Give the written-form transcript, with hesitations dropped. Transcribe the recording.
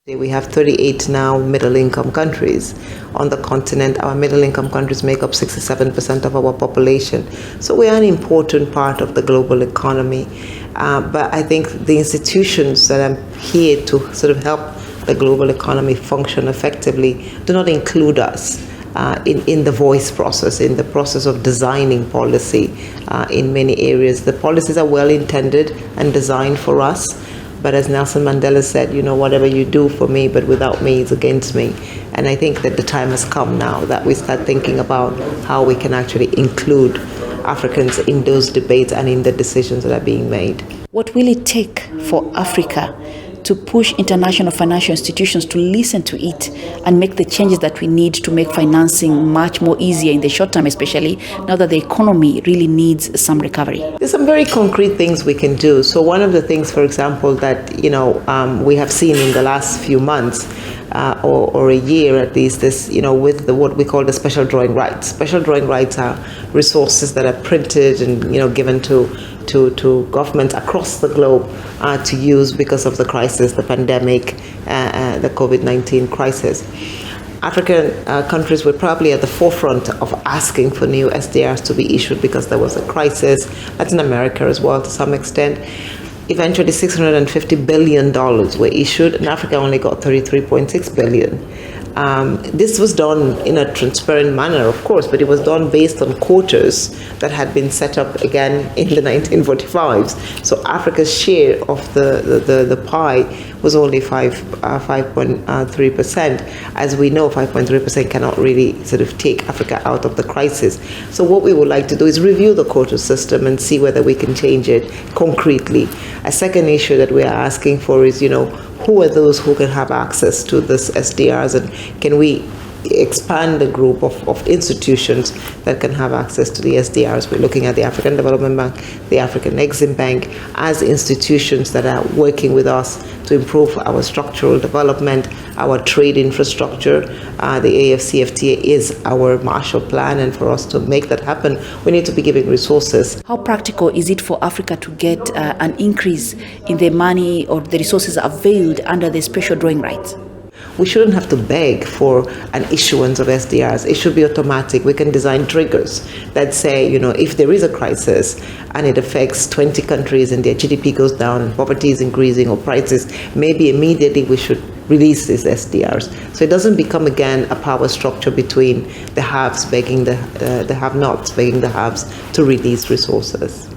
We have 38 now middle-income countries on the continent. Our middle-income countries make up 67% of our population. So we are an important part of the global economy. But I think the institutions that are here to sort of help the global economy function effectively do not include us in the voice process, in the process of designing policy in many areas. The policies are well-intended and designed for us. But as Nelson Mandela said, whatever you do for me, but without me is against me. And I think that the time has come now that we start thinking about how we can actually include Africans in those debates and in the decisions that are being made. What will it take for Africa to push international financial institutions to listen to it and make the changes that we need to make financing much more easier in the short term, especially now that the economy really needs some recovery? There's some very concrete things we can do. So one of the things, for example, that we have seen in the last few months or a year at least, is with what we call the special drawing rights. Special drawing rights are resources that are printed and given to governments across the globe to use because of the crisis, the pandemic, the COVID-19 crisis. African countries were probably at the forefront of asking for new SDRs to be issued because there was a crisis. Latin America as well to some extent. Eventually $650 billion were issued, and Africa only got $33.6 billion. This was done in a transparent manner, of course, but it was done based on quotas that had been set up again in the 1945s. So Africa's share of the pie was only 5.3%. As we know, 5.3% cannot really sort of take Africa out of the crisis. So what we would like to do is review the quota system and see whether we can change it concretely. A second issue that we are asking for is, who are those who can have access to this SDRs, and can we expand the group of institutions that can have access to the SDRs? We're looking at the African Development Bank, the African Exim Bank as institutions that are working with us to improve our structural development, our trade infrastructure. The AFCFTA is our Marshall Plan, and for us to make that happen, we need to be giving resources. How practical is it for Africa to get an increase in the money or the resources availed under the special drawing rights? We shouldn't have to beg for an issuance of SDRs. It should be automatic. We can design triggers that say, if there is a crisis and it affects 20 countries and their GDP goes down and poverty is increasing or prices, maybe immediately we should release these SDRs. So it doesn't become again a power structure between the haves begging the have-nots, begging the haves to release resources.